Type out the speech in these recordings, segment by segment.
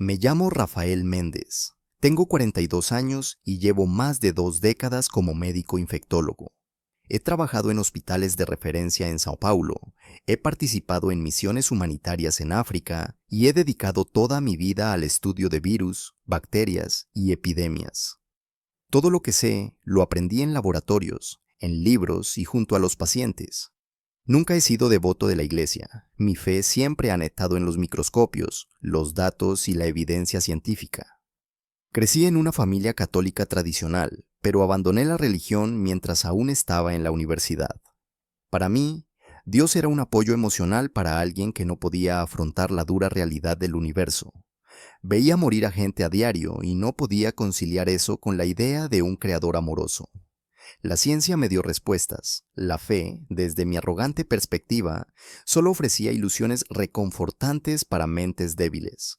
Me llamo Rafael Méndez. Tengo 42 años y llevo más de 2 décadas como médico infectólogo. He trabajado en hospitales de referencia en Sao Paulo, he participado en misiones humanitarias en África y he dedicado toda mi vida al estudio de virus, bacterias y epidemias. Todo lo que sé lo aprendí en laboratorios, en libros y junto a los pacientes. Nunca he sido devoto de la iglesia. Mi fe siempre ha estado en los microscopios, los datos y la evidencia científica. Crecí en una familia católica tradicional, pero abandoné la religión mientras aún estaba en la universidad. Para mí, Dios era un apoyo emocional para alguien que no podía afrontar la dura realidad del universo. Veía morir a gente a diario y no podía conciliar eso con la idea de un creador amoroso. La ciencia me dio respuestas. La fe, desde mi arrogante perspectiva, solo ofrecía ilusiones reconfortantes para mentes débiles.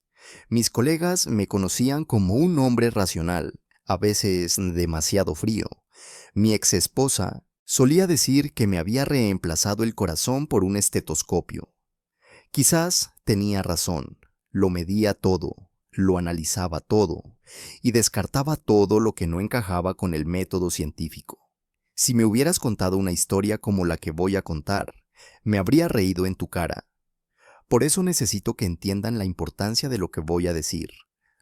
Mis colegas me conocían como un hombre racional, a veces demasiado frío. Mi exesposa solía decir que me había reemplazado el corazón por un estetoscopio. Quizás tenía razón. Lo medía todo, lo analizaba todo y descartaba todo lo que no encajaba con el método científico. Si me hubieras contado una historia como la que voy a contar, me habría reído en tu cara. Por eso necesito que entiendan la importancia de lo que voy a decir.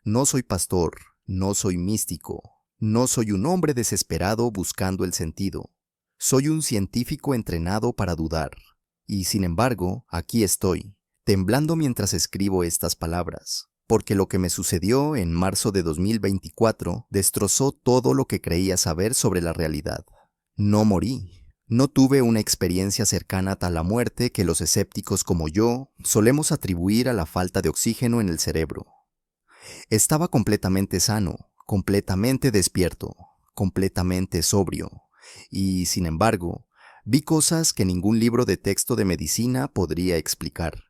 No soy pastor, no soy místico, no soy un hombre desesperado buscando el sentido. Soy un científico entrenado para dudar. Y sin embargo, aquí estoy, temblando mientras escribo estas palabras, porque lo que me sucedió en marzo de 2024 destrozó todo lo que creía saber sobre la realidad. No morí. No tuve una experiencia cercana a la muerte que los escépticos como yo solemos atribuir a la falta de oxígeno en el cerebro. Estaba completamente sano, completamente despierto, completamente sobrio, y, sin embargo, vi cosas que ningún libro de texto de medicina podría explicar.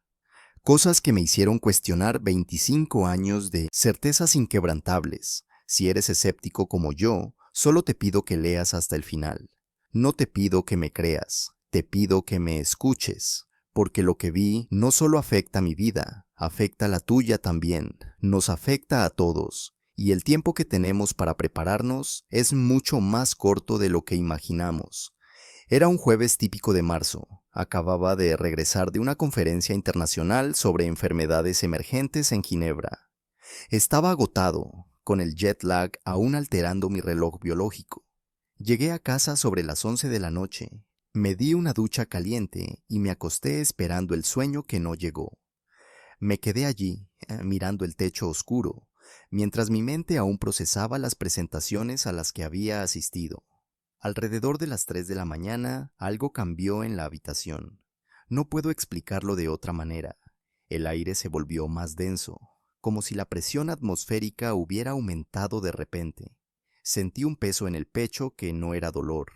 Cosas que me hicieron cuestionar 25 años de certezas inquebrantables. Si eres escéptico como yo, solo te pido que leas hasta el final. No te pido que me creas, te pido que me escuches, porque lo que vi no solo afecta mi vida, afecta la tuya también, nos afecta a todos, y el tiempo que tenemos para prepararnos es mucho más corto de lo que imaginamos. Era un jueves típico de marzo. Acababa de regresar de una conferencia internacional sobre enfermedades emergentes en Ginebra. Estaba agotado, con el jet lag aún alterando mi reloj biológico. Llegué a casa sobre las 11 de la noche, me di una ducha caliente y me acosté esperando el sueño que no llegó. Me quedé allí, mirando el techo oscuro, mientras mi mente aún procesaba las presentaciones a las que había asistido. Alrededor de las 3 de la mañana, algo cambió en la habitación. No puedo explicarlo de otra manera. El aire se volvió más denso, como si la presión atmosférica hubiera aumentado de repente. Sentí un peso en el pecho que no era dolor,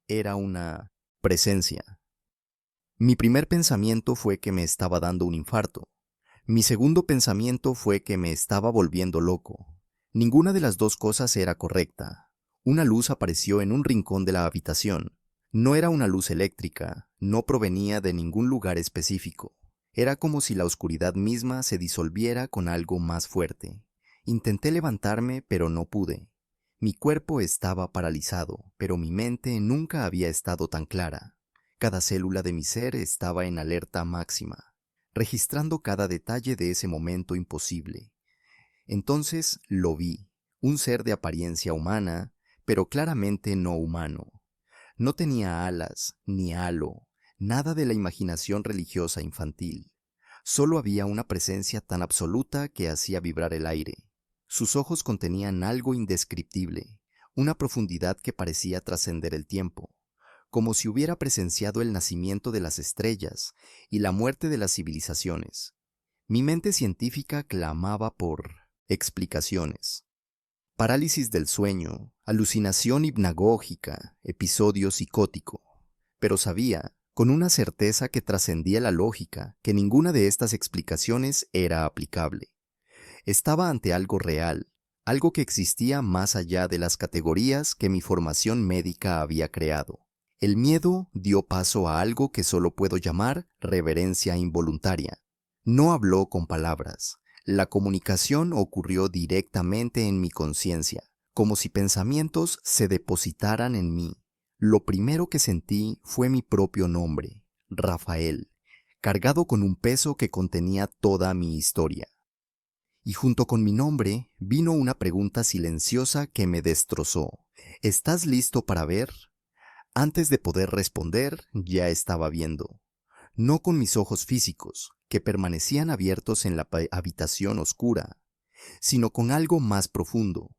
era una presencia. Mi primer pensamiento fue que me estaba dando un infarto. Mi segundo pensamiento fue que me estaba volviendo loco. Ninguna de las dos cosas era correcta. Una luz apareció en un rincón de la habitación. No era una luz eléctrica, no provenía de ningún lugar específico. Era como si la oscuridad misma se disolviera con algo más fuerte. Intenté levantarme, pero no pude. Mi cuerpo estaba paralizado, pero mi mente nunca había estado tan clara. Cada célula de mi ser estaba en alerta máxima, registrando cada detalle de ese momento imposible. Entonces lo vi, un ser de apariencia humana, pero claramente no humano. No tenía alas, ni halo, nada de la imaginación religiosa infantil. Solo había una presencia tan absoluta que hacía vibrar el aire. Sus ojos contenían algo indescriptible, una profundidad que parecía trascender el tiempo, como si hubiera presenciado el nacimiento de las estrellas y la muerte de las civilizaciones. Mi mente científica clamaba por explicaciones. Parálisis del sueño, alucinación hipnagógica, episodio psicótico. Pero sabía, con una certeza que trascendía la lógica, que ninguna de estas explicaciones era aplicable. Estaba ante algo real, algo que existía más allá de las categorías que mi formación médica había creado. El miedo dio paso a algo que solo puedo llamar reverencia involuntaria. No habló con palabras. La comunicación ocurrió directamente en mi conciencia, como si pensamientos se depositaran en mí. Lo primero que sentí fue mi propio nombre, Rafael, cargado con un peso que contenía toda mi historia. Y junto con mi nombre vino una pregunta silenciosa que me destrozó. ¿Estás listo para ver? Antes de poder responder, ya estaba viendo. No con mis ojos físicos, que permanecían abiertos en la habitación oscura, sino con algo más profundo.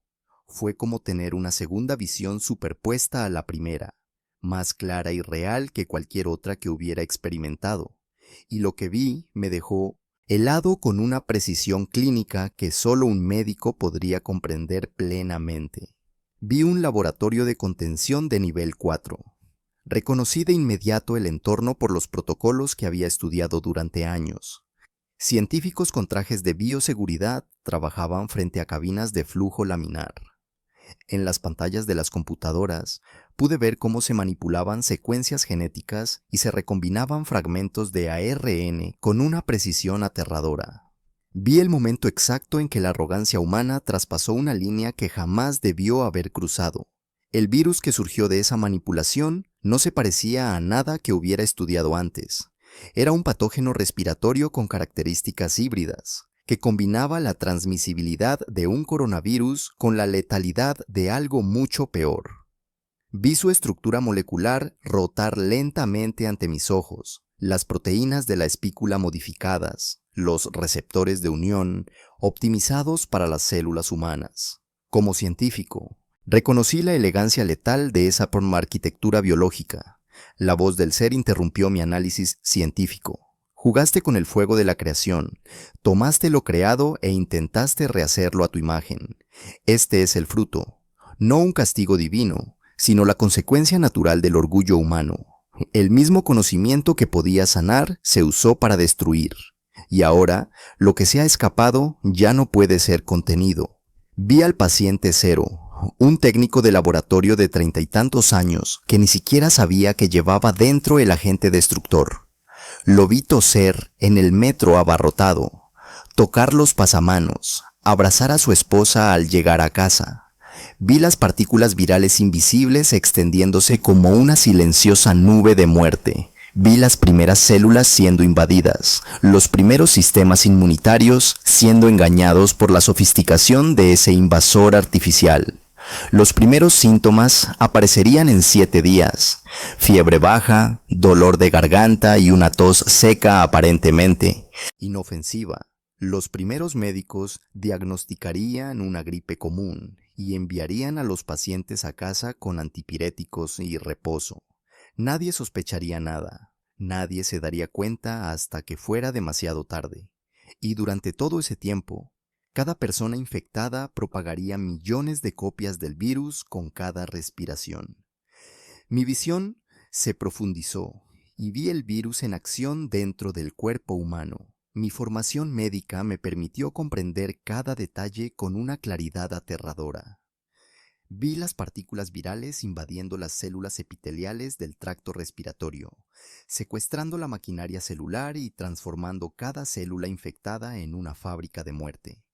Fue como tener una segunda visión superpuesta a la primera, más clara y real que cualquier otra que hubiera experimentado. Y lo que vi me dejó helado con una precisión clínica que solo un médico podría comprender plenamente. Vi un laboratorio de contención de nivel 4. Reconocí de inmediato el entorno por los protocolos que había estudiado durante años. Científicos con trajes de bioseguridad trabajaban frente a cabinas de flujo laminar. En las pantallas de las computadoras pude ver cómo se manipulaban secuencias genéticas y se recombinaban fragmentos de ARN con una precisión aterradora. Vi el momento exacto en que la arrogancia humana traspasó una línea que jamás debió haber cruzado. El virus que surgió de esa manipulación no se parecía a nada que hubiera estudiado antes. Era un patógeno respiratorio con características híbridas, que combinaba la transmisibilidad de un coronavirus con la letalidad de algo mucho peor. Vi su estructura molecular rotar lentamente ante mis ojos, las proteínas de la espícula modificadas, los receptores de unión, optimizados para las células humanas. Como científico, reconocí la elegancia letal de esa arquitectura biológica. La voz del ser interrumpió mi análisis científico. Jugaste con el fuego de la creación, tomaste lo creado e intentaste rehacerlo a tu imagen. Este es el fruto, no un castigo divino, sino la consecuencia natural del orgullo humano. El mismo conocimiento que podía sanar se usó para destruir. Y ahora, lo que se ha escapado ya no puede ser contenido. Vi al paciente cero, un técnico de laboratorio de 30 y tantos años que ni siquiera sabía que llevaba dentro el agente destructor. Lo vi toser en el metro abarrotado, tocar los pasamanos, abrazar a su esposa al llegar a casa. Vi las partículas virales invisibles extendiéndose como una silenciosa nube de muerte. Vi las primeras células siendo invadidas, los primeros sistemas inmunitarios siendo engañados por la sofisticación de ese invasor artificial. Los primeros síntomas aparecerían en 7 días. Fiebre baja, dolor de garganta y una tos seca aparentemente inofensiva. Los primeros médicos diagnosticarían una gripe común y enviarían a los pacientes a casa con antipiréticos y reposo. Nadie sospecharía nada. Nadie se daría cuenta hasta que fuera demasiado tarde. Y durante todo ese tiempo, cada persona infectada propagaría millones de copias del virus con cada respiración. Mi visión se profundizó y vi el virus en acción dentro del cuerpo humano. Mi formación médica me permitió comprender cada detalle con una claridad aterradora. Vi las partículas virales invadiendo las células epiteliales del tracto respiratorio, secuestrando la maquinaria celular y transformando cada célula infectada en una fábrica de muerte.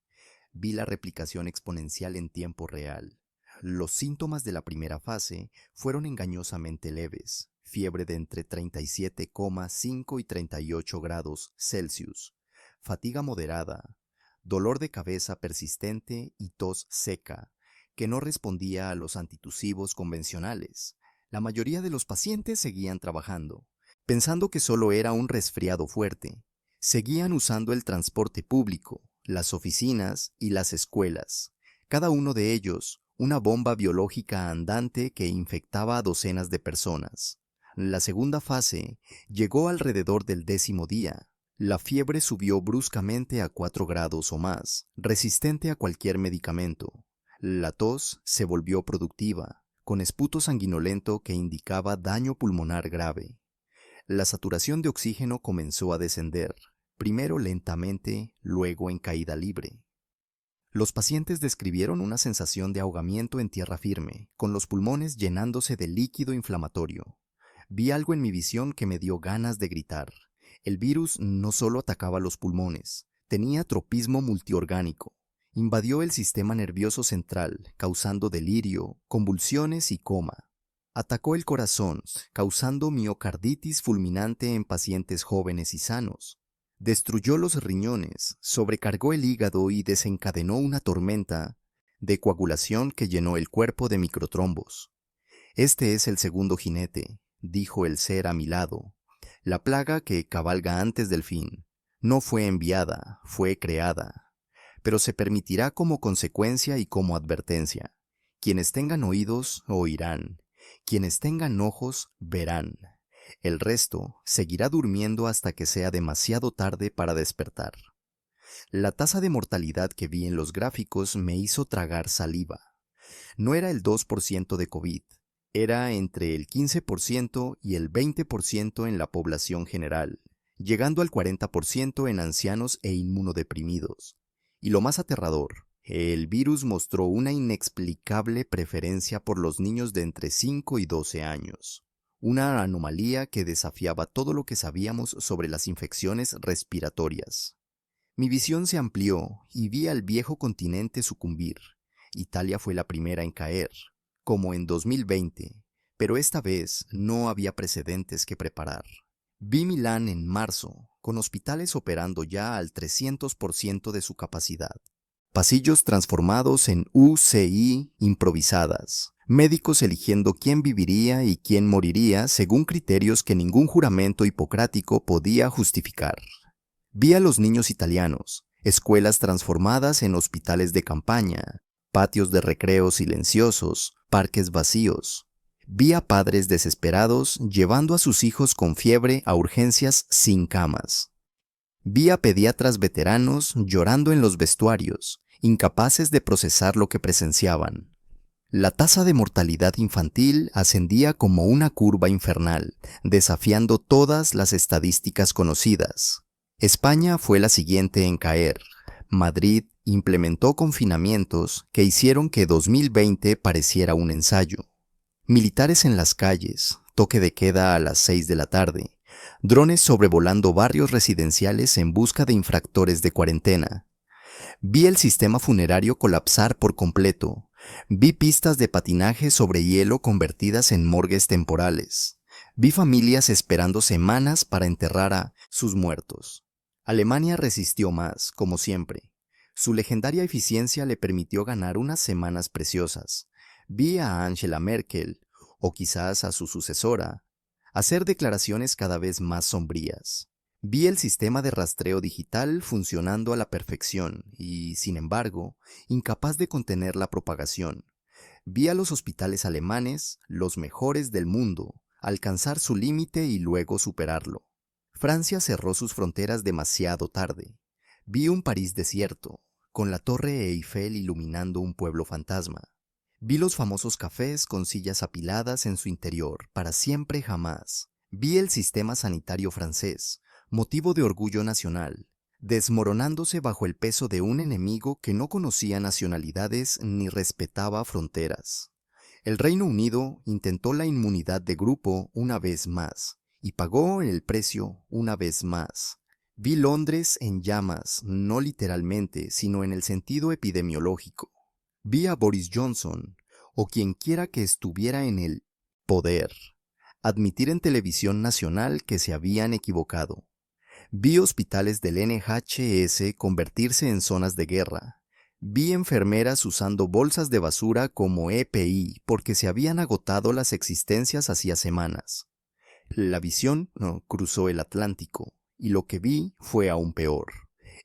Vi la replicación exponencial en tiempo real. Los síntomas de la primera fase fueron engañosamente leves, fiebre de entre 37,5 y 38 grados Celsius, fatiga moderada, dolor de cabeza persistente y tos seca, que no respondía a los antitusivos convencionales. La mayoría de los pacientes seguían trabajando, pensando que solo era un resfriado fuerte. Seguían usando el transporte público, las oficinas y las escuelas. Cada uno de ellos, una bomba biológica andante que infectaba a docenas de personas. La segunda fase llegó alrededor del 10º día. La fiebre subió bruscamente a 4 grados o más, resistente a cualquier medicamento. La tos se volvió productiva, con esputo sanguinolento que indicaba daño pulmonar grave. La saturación de oxígeno comenzó a descender, primero lentamente, luego en caída libre. Los pacientes describieron una sensación de ahogamiento en tierra firme, con los pulmones llenándose de líquido inflamatorio. Vi algo en mi visión que me dio ganas de gritar. El virus no solo atacaba los pulmones, Tenía tropismo multiorgánico. Invadió el sistema nervioso central, causando delirio, convulsiones y coma. Atacó el corazón, causando miocarditis fulminante en pacientes jóvenes y sanos. Destruyó los riñones, sobrecargó el hígado y desencadenó una tormenta de coagulación que llenó el cuerpo de microtrombos. Este es el segundo jinete, dijo el ser a mi lado. La plaga que cabalga antes del fin. No fue enviada, fue creada. Pero se permitirá como consecuencia y como advertencia. Quienes tengan oídos, oirán. Quienes tengan ojos, verán. El resto seguirá durmiendo hasta que sea demasiado tarde para despertar. La tasa de mortalidad que vi en los gráficos me hizo tragar saliva. No era el 2% de COVID, era entre el 15% y el 20% en la población general, llegando al 40% en ancianos e inmunodeprimidos. Y lo más aterrador, el virus mostró una inexplicable preferencia por los niños de entre 5 y 12 años. Una anomalía que desafiaba todo lo que sabíamos sobre las infecciones respiratorias. Mi visión se amplió y vi al viejo continente sucumbir. Italia fue la primera en caer, como en 2020, pero esta vez no había precedentes que preparar. Vi Milán en marzo, con hospitales operando ya al 300% de su capacidad. Pasillos transformados en UCI improvisadas. Médicos eligiendo quién viviría y quién moriría según criterios que ningún juramento hipocrático podía justificar. Vi a los niños italianos, escuelas transformadas en hospitales de campaña, patios de recreo silenciosos, parques vacíos. Vi a padres desesperados llevando a sus hijos con fiebre a urgencias sin camas. Vi a pediatras veteranos llorando en los vestuarios, incapaces de procesar lo que presenciaban. La tasa de mortalidad infantil ascendía como una curva infernal, desafiando todas las estadísticas conocidas. España fue la siguiente en caer. Madrid implementó confinamientos que hicieron que 2020 pareciera un ensayo. Militares en las calles, toque de queda a las 6 de la tarde, drones sobrevolando barrios residenciales en busca de infractores de cuarentena. Vi el sistema funerario colapsar por completo. Vi pistas de patinaje sobre hielo convertidas en morgues temporales. Vi familias esperando semanas para enterrar a sus muertos. Alemania resistió más, como siempre. Su legendaria eficiencia le permitió ganar unas semanas preciosas. Vi a Angela Merkel, o quizás a su sucesora, hacer declaraciones cada vez más sombrías. Vi el sistema de rastreo digital funcionando a la perfección y, sin embargo, incapaz de contener la propagación. Vi a los hospitales alemanes, los mejores del mundo, alcanzar su límite y luego superarlo. Francia cerró sus fronteras demasiado tarde. Vi un París desierto, con la Torre Eiffel iluminando un pueblo fantasma. Vi los famosos cafés con sillas apiladas en su interior, para siempre jamás. Vi el sistema sanitario francés, motivo de orgullo nacional, desmoronándose bajo el peso de un enemigo que no conocía nacionalidades ni respetaba fronteras. El Reino Unido intentó la inmunidad de grupo una vez más, y pagó el precio una vez más. Vi Londres en llamas, no literalmente, sino en el sentido epidemiológico. Vi a Boris Johnson, o quien quiera que estuviera en el poder, admitir en televisión nacional que se habían equivocado. Vi hospitales del NHS convertirse en zonas de guerra. Vi enfermeras usando bolsas de basura como EPI porque se habían agotado las existencias hacía semanas. La visión cruzó el Atlántico, y lo que vi fue aún peor.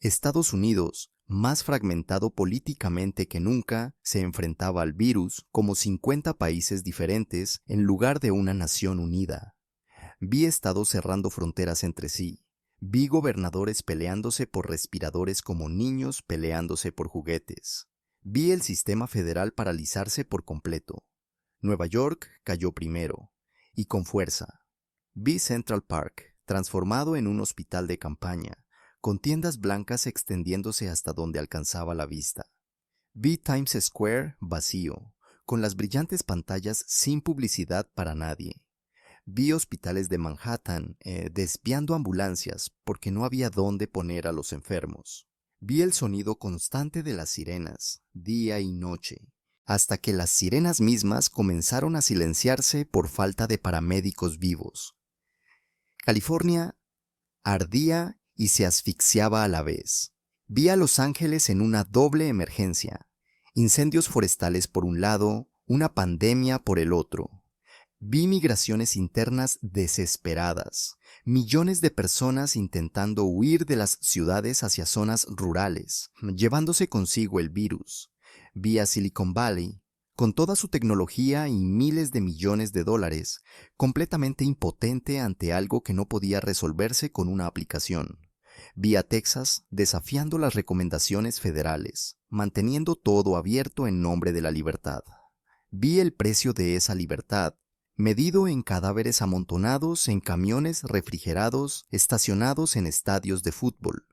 Estados Unidos, más fragmentado políticamente que nunca, se enfrentaba al virus como 50 países diferentes en lugar de una nación unida. Vi estados cerrando fronteras entre sí. Vi gobernadores peleándose por respiradores como niños peleándose por juguetes. Vi el sistema federal paralizarse por completo. Nueva York cayó primero, y con fuerza. Vi Central Park, transformado en un hospital de campaña, con tiendas blancas extendiéndose hasta donde alcanzaba la vista. Vi Times Square vacío, con las brillantes pantallas sin publicidad para nadie. Vi hospitales de Manhattan desviando ambulancias porque no había dónde poner a los enfermos. Vi el sonido constante de las sirenas, día y noche, hasta que las sirenas mismas comenzaron a silenciarse por falta de paramédicos vivos. California ardía y se asfixiaba a la vez. Vi a Los Ángeles en una doble emergencia: incendios forestales por un lado, una pandemia por el otro. Vi migraciones internas desesperadas, millones de personas intentando huir de las ciudades hacia zonas rurales, llevándose consigo el virus. Vi a Silicon Valley, con toda su tecnología y miles de millones de dólares, completamente impotente ante algo que no podía resolverse con una aplicación. Vi a Texas desafiando las recomendaciones federales, manteniendo todo abierto en nombre de la libertad. Vi el precio de esa libertad, medido en cadáveres amontonados en camiones refrigerados estacionados en estadios de fútbol.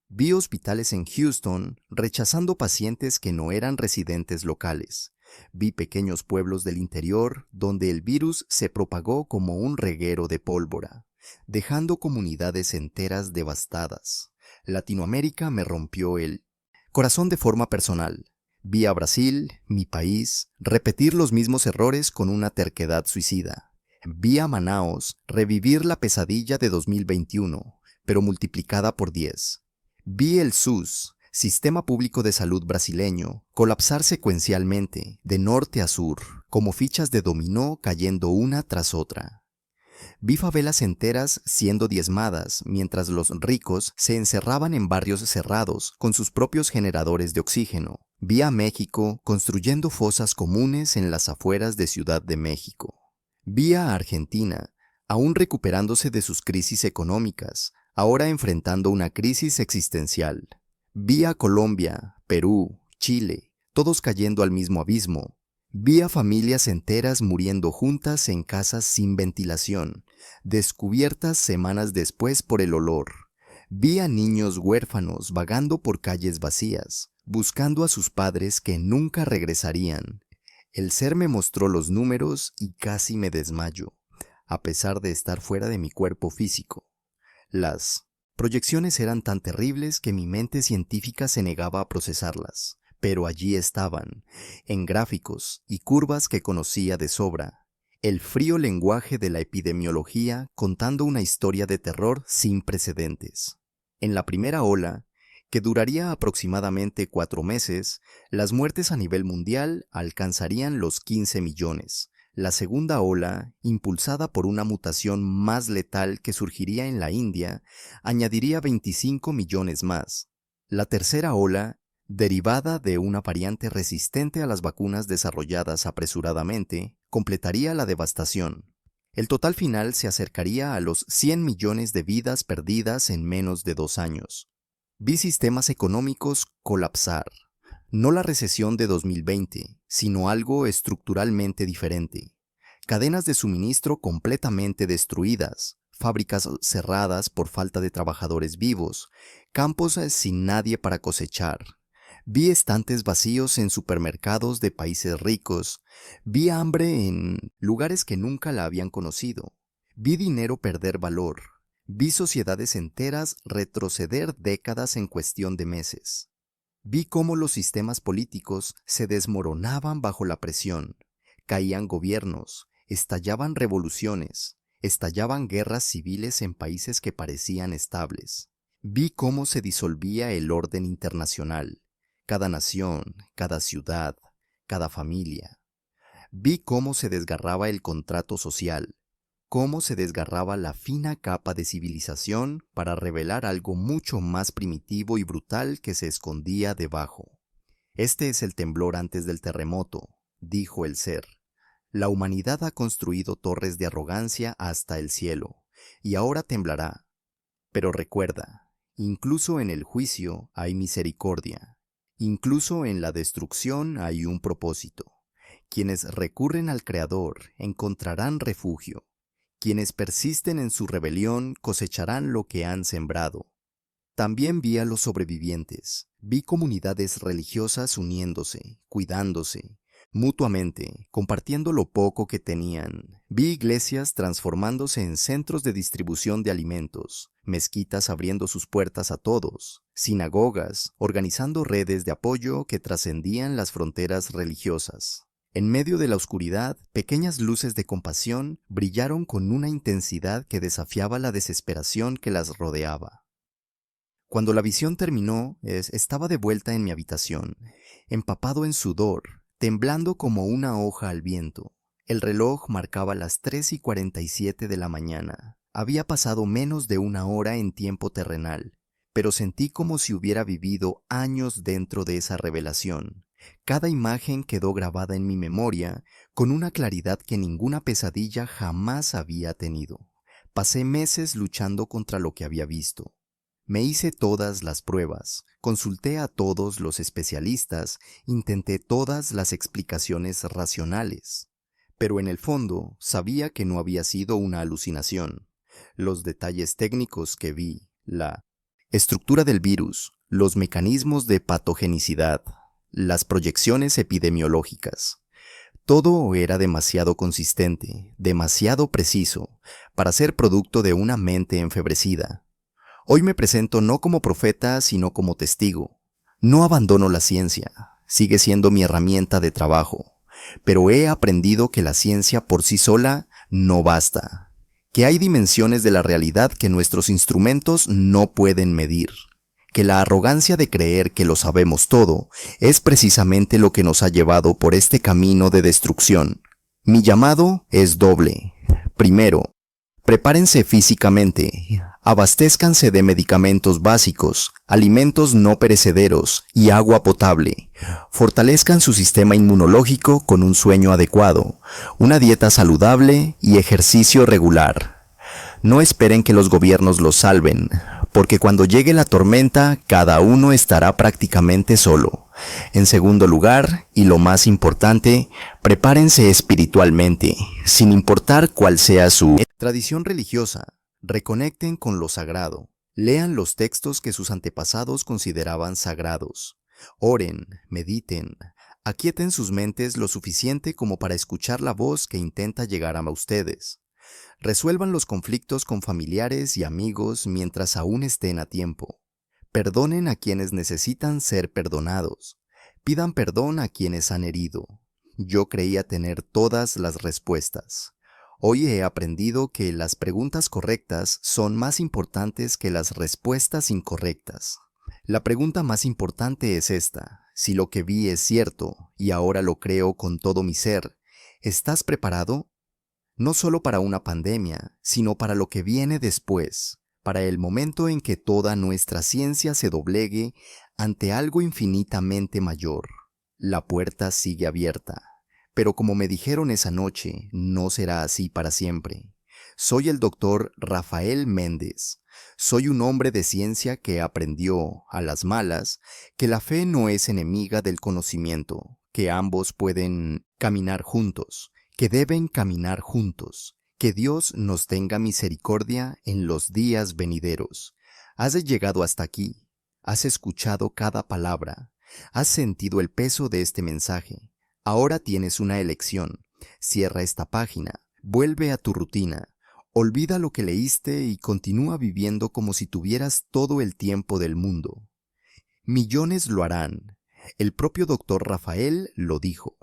Vi hospitales en Houston rechazando pacientes que no eran residentes locales. Vi pequeños pueblos del interior donde el virus se propagó como un reguero de pólvora, dejando comunidades enteras devastadas. Latinoamérica me rompió el corazón de forma personal. Vi a Brasil, mi país, repetir los mismos errores con una terquedad suicida. Vi a Manaos revivir la pesadilla de 2021, pero multiplicada por 10. Vi el SUS, Sistema Público de Salud brasileño, colapsar secuencialmente, de norte a sur, como fichas de dominó cayendo una tras otra. Vi favelas enteras siendo diezmadas mientras los ricos se encerraban en barrios cerrados con sus propios generadores de oxígeno. Vi a México construyendo fosas comunes en las afueras de Ciudad de México. Vi a Argentina, aún recuperándose de sus crisis económicas, ahora enfrentando una crisis existencial. Vi a Colombia, Perú, Chile, todos cayendo al mismo abismo. Vi a familias enteras muriendo juntas en casas sin ventilación, descubiertas semanas después por el olor. Vi a niños huérfanos vagando por calles vacías, buscando a sus padres que nunca regresarían. El ser me mostró los números y casi me desmayo, a pesar de estar fuera de mi cuerpo físico. Las proyecciones eran tan terribles que mi mente científica se negaba a procesarlas. Pero allí estaban, en gráficos y curvas que conocía de sobra, el frío lenguaje de la epidemiología contando una historia de terror sin precedentes. En la primera ola, que duraría aproximadamente 4 meses, las muertes a nivel mundial alcanzarían los 15 millones. La segunda ola, impulsada por una mutación más letal que surgiría en la India, añadiría 25 millones más. La tercera ola, derivada de una variante resistente a las vacunas desarrolladas apresuradamente, completaría la devastación. El total final se acercaría a los 100 millones de vidas perdidas en menos de 2 años. Vi sistemas económicos colapsar. No la recesión de 2020, sino algo estructuralmente diferente. Cadenas de suministro completamente destruidas, fábricas cerradas por falta de trabajadores vivos, campos sin nadie para cosechar. Vi estantes vacíos en supermercados de países ricos. Vi hambre en lugares que nunca la habían conocido. Vi dinero perder valor. Vi sociedades enteras retroceder décadas en cuestión de meses. Vi cómo los sistemas políticos se desmoronaban bajo la presión. Caían gobiernos, estallaban revoluciones, estallaban guerras civiles en países que parecían estables. Vi cómo se disolvía el orden internacional. Cada nación, cada ciudad, cada familia. Vi cómo se desgarraba el contrato social, cómo se desgarraba la fina capa de civilización para revelar algo mucho más primitivo y brutal que se escondía debajo. Este es el temblor antes del terremoto, dijo el ser. La humanidad ha construido torres de arrogancia hasta el cielo, y ahora temblará. Pero recuerda, incluso en el juicio hay misericordia. Incluso en la destrucción hay un propósito. Quienes recurren al Creador encontrarán refugio. Quienes persisten en su rebelión cosecharán lo que han sembrado. También vi a los sobrevivientes. Vi comunidades religiosas uniéndose, cuidándose. mutuamente, compartiendo lo poco que tenían. Vi iglesias transformándose en centros de distribución de alimentos, mezquitas abriendo sus puertas a todos, sinagogas organizando redes de apoyo que trascendían las fronteras religiosas. En medio de la oscuridad, pequeñas luces de compasión brillaron con una intensidad que desafiaba la desesperación que las rodeaba. Cuando la visión terminó, estaba de vuelta en mi habitación, empapado en sudor, temblando como una hoja al viento. El reloj marcaba las 3:47 de la mañana. Había pasado menos de una hora en tiempo terrenal, pero sentí como si hubiera vivido años dentro de esa revelación. Cada imagen quedó grabada en mi memoria con una claridad que ninguna pesadilla jamás había tenido. Pasé meses luchando contra lo que había visto. Me hice todas las pruebas, consulté a todos los especialistas, intenté todas las explicaciones racionales, pero en el fondo sabía que no había sido una alucinación. Los detalles técnicos que vi, la estructura del virus, los mecanismos de patogenicidad, las proyecciones epidemiológicas, todo era demasiado consistente, demasiado preciso, para ser producto de una mente enfebrecida. Hoy me presento no como profeta, sino como testigo. No abandono la ciencia, sigue siendo mi herramienta de trabajo, pero he aprendido que la ciencia por sí sola no basta, que hay dimensiones de la realidad que nuestros instrumentos no pueden medir, que la arrogancia de creer que lo sabemos todo es precisamente lo que nos ha llevado por este camino de destrucción. Mi llamado es doble. Primero, prepárense físicamente, abastézcanse de medicamentos básicos, alimentos no perecederos y agua potable. Fortalezcan su sistema inmunológico con un sueño adecuado, una dieta saludable y ejercicio regular. No esperen que los gobiernos los salven, porque cuando llegue la tormenta, cada uno estará prácticamente solo. En segundo lugar, y lo más importante, prepárense espiritualmente, sin importar cuál sea su tradición religiosa. Reconecten con lo sagrado. Lean los textos que sus antepasados consideraban sagrados. Oren, mediten, aquieten sus mentes lo suficiente como para escuchar la voz que intenta llegar a ustedes. Resuelvan los conflictos con familiares y amigos mientras aún estén a tiempo. Perdonen a quienes necesitan ser perdonados. Pidan perdón a quienes han herido. Yo creía tener todas las respuestas. Hoy he aprendido que las preguntas correctas son más importantes que las respuestas incorrectas. La pregunta más importante es esta: si lo que vi es cierto, y ahora lo creo con todo mi ser, ¿estás preparado? No solo para una pandemia, sino para lo que viene después, para el momento en que toda nuestra ciencia se doblegue ante algo infinitamente mayor. La puerta sigue abierta, pero como me dijeron esa noche, no será así para siempre. Soy el doctor Rafael Méndez. Soy un hombre de ciencia que aprendió, a las malas, que la fe no es enemiga del conocimiento, que ambos pueden caminar juntos, que deben caminar juntos, que Dios nos tenga misericordia en los días venideros. Has llegado hasta aquí, has escuchado cada palabra, has sentido el peso de este mensaje. Ahora tienes una elección. Cierra esta página, vuelve a tu rutina, olvida lo que leíste y continúa viviendo como si tuvieras todo el tiempo del mundo. Millones lo harán. El propio doctor Rafael lo dijo.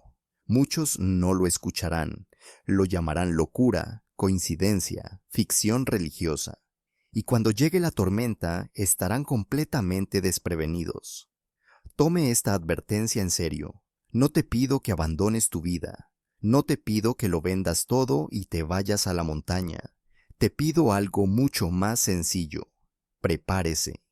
Muchos no lo escucharán, lo llamarán locura, coincidencia, ficción religiosa. Y cuando llegue la tormenta, estarán completamente desprevenidos. Tome esta advertencia en serio. No te pido que abandones tu vida. No te pido que lo vendas todo y te vayas a la montaña. Te pido algo mucho más sencillo. Prepárese.